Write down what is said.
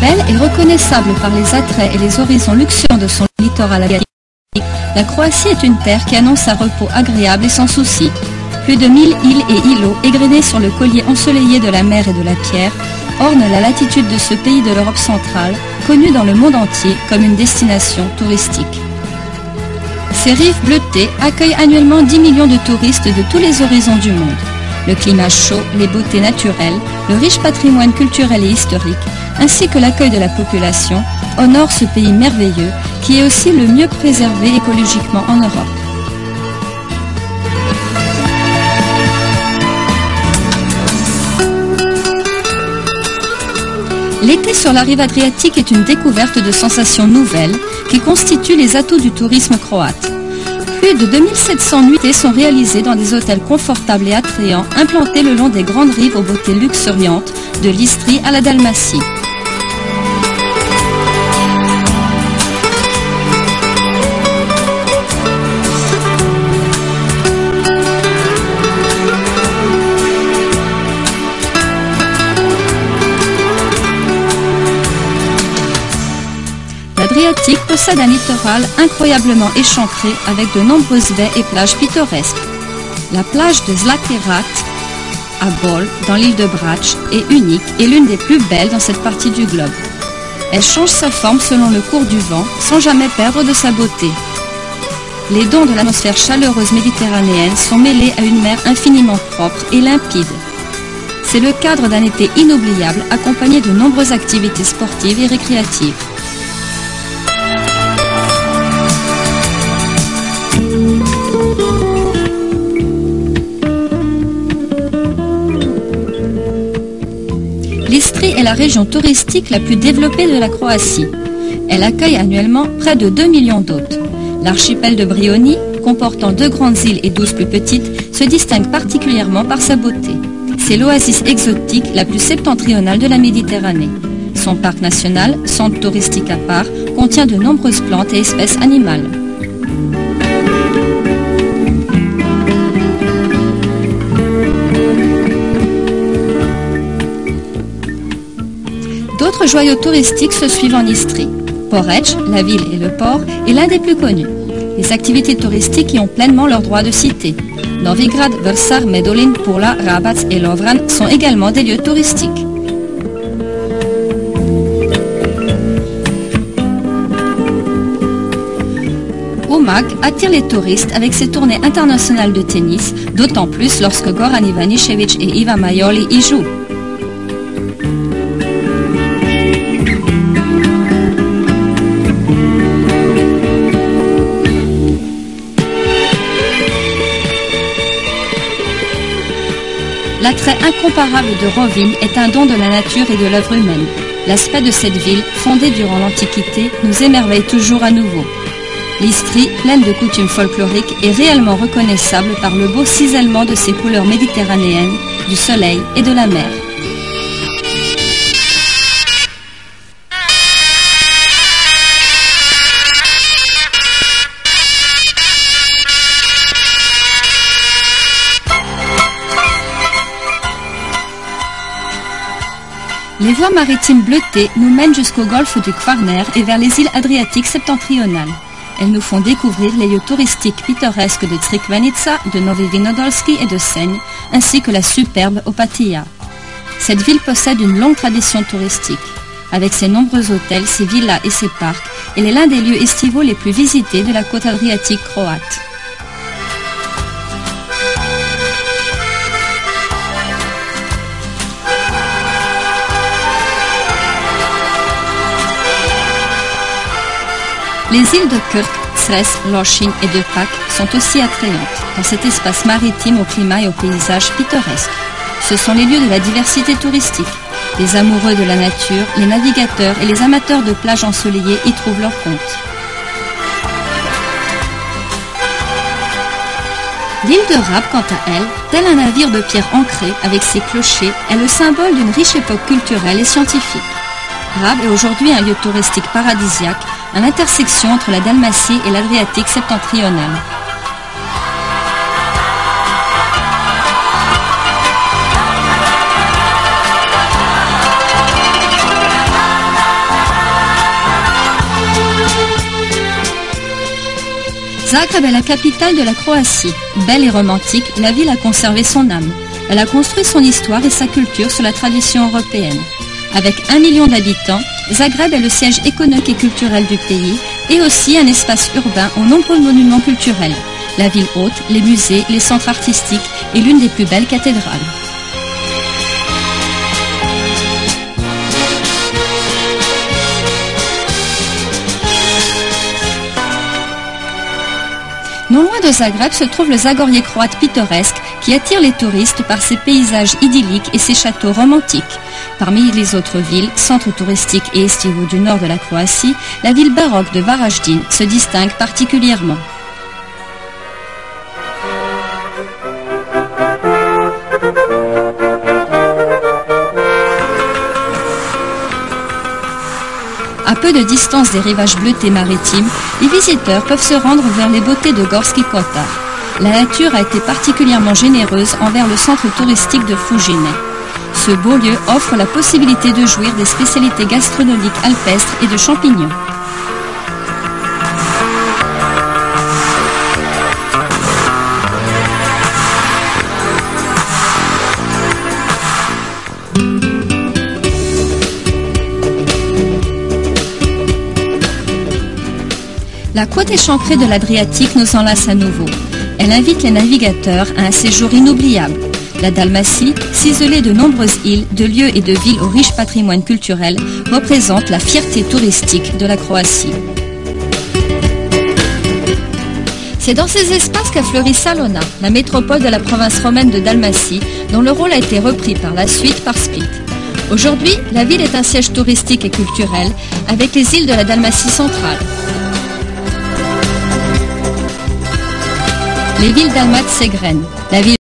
Belle et reconnaissable par les attraits et les horizons luxuriants de son littoral adriatique, la Croatie est une terre qui annonce un repos agréable et sans souci. Plus de 1000 îles et îlots égrenés sur le collier ensoleillé de la mer et de la pierre ornent la latitude de ce pays de l'Europe centrale, connu dans le monde entier comme une destination touristique. Ces rives bleutées accueillent annuellement 10 millions de touristes de tous les horizons du monde. Le climat chaud, les beautés naturelles, le riche patrimoine culturel et historique, ainsi que l'accueil de la population, honorent ce pays merveilleux qui est aussi le mieux préservé écologiquement en Europe. L'été sur la rive adriatique est une découverte de sensations nouvelles qui constituent les atouts du tourisme croate. Plus de 2700 nuitées sont réalisées dans des hôtels confortables et attrayants implantés le long des grandes rives aux beautés luxuriantes de l'Istrie à la Dalmatie. L'Adriatique possède un littoral incroyablement échancré avec de nombreuses baies et plages pittoresques. La plage de Zlati Rat, à Bol, dans l'île de Brač, est unique et l'une des plus belles dans cette partie du globe. Elle change sa forme selon le cours du vent, sans jamais perdre de sa beauté. Les dons de l'atmosphère chaleureuse méditerranéenne sont mêlés à une mer infiniment propre et limpide. C'est le cadre d'un été inoubliable, accompagné de nombreuses activités sportives et récréatives. L'Istrie est la région touristique la plus développée de la Croatie. Elle accueille annuellement près de 2 millions d'hôtes. L'archipel de Brioni, comportant 2 grandes îles et 12 plus petites, se distingue particulièrement par sa beauté. C'est l'oasis exotique la plus septentrionale de la Méditerranée. Son parc national, centre touristique à part, contient de nombreuses plantes et espèces animales. D'autres joyaux touristiques se suivent en Istrie. Poreč, la ville et le port, est l'un des plus connus. Les activités touristiques y ont pleinement leur droit de cité. Novigrad, Vrsar, Medulin, Pula, Rabac et Lovran sont également des lieux touristiques. Umag attire les touristes avec ses tournées internationales de tennis, d'autant plus lorsque Goran Ivanišević et Iva Majoli y jouent. L'attrait incomparable de Rovinj est un don de la nature et de l'œuvre humaine. L'aspect de cette ville, fondée durant l'Antiquité, nous émerveille toujours à nouveau. L'Istrie, pleine de coutumes folkloriques, est réellement reconnaissable par le beau cisèlement de ses couleurs méditerranéennes, du soleil et de la mer. Les voies maritimes bleutées nous mènent jusqu'au golfe du Kvarner et vers les îles adriatiques septentrionales. Elles nous font découvrir les lieux touristiques pittoresques de Crikvenica, de Novi Vinodolski et de Senj, ainsi que la superbe Opatija. Cette ville possède une longue tradition touristique. Avec ses nombreux hôtels, ses villas et ses parcs, elle est l'un des lieux estivaux les plus visités de la côte adriatique croate. Les îles de Krk, Cres, Lošinj et de Pag sont aussi attrayantes dans cet espace maritime au climat et au paysage pittoresque. Ce sont les lieux de la diversité touristique. Les amoureux de la nature, les navigateurs et les amateurs de plages ensoleillées y trouvent leur compte. L'île de Rab, quant à elle, tel un navire de pierre ancré avec ses clochers, est le symbole d'une riche époque culturelle et scientifique. Rab est aujourd'hui un lieu touristique paradisiaque, à l'intersection entre la Dalmatie et l'Adriatique septentrionale. Zagreb est la capitale de la Croatie. Belle et romantique, la ville a conservé son âme. Elle a construit son histoire et sa culture sur la tradition européenne. Avec 1 million d'habitants, Zagreb est le siège économique et culturel du pays et aussi un espace urbain aux nombreux monuments culturels. La ville haute, les musées, les centres artistiques et l'une des plus belles cathédrales. Non loin de Zagreb se trouve le Zagorje croate pittoresque qui attire les touristes par ses paysages idylliques et ses châteaux romantiques. Parmi les autres villes, centres touristiques et estivaux du nord de la Croatie, la ville baroque de Varaždin se distingue particulièrement. À peu de distance des rivages bleutés maritimes, les visiteurs peuvent se rendre vers les beautés de Gorski Kotar. La nature a été particulièrement généreuse envers le centre touristique de Fužine. Ce beau lieu offre la possibilité de jouir des spécialités gastronomiques alpestres et de champignons. La côte échancrée de l'Adriatique nous enlace à nouveau. Elle invite les navigateurs à un séjour inoubliable. La Dalmatie, ciselée de nombreuses îles, de lieux et de villes au riche patrimoine culturel, représente la fierté touristique de la Croatie. C'est dans ces espaces qu'a fleuri Salona, la métropole de la province romaine de Dalmatie, dont le rôle a été repris par la suite par Split. Aujourd'hui, la ville est un siège touristique et culturel, avec les îles de la Dalmatie centrale. Les villes dalmates s'égrènent. La ville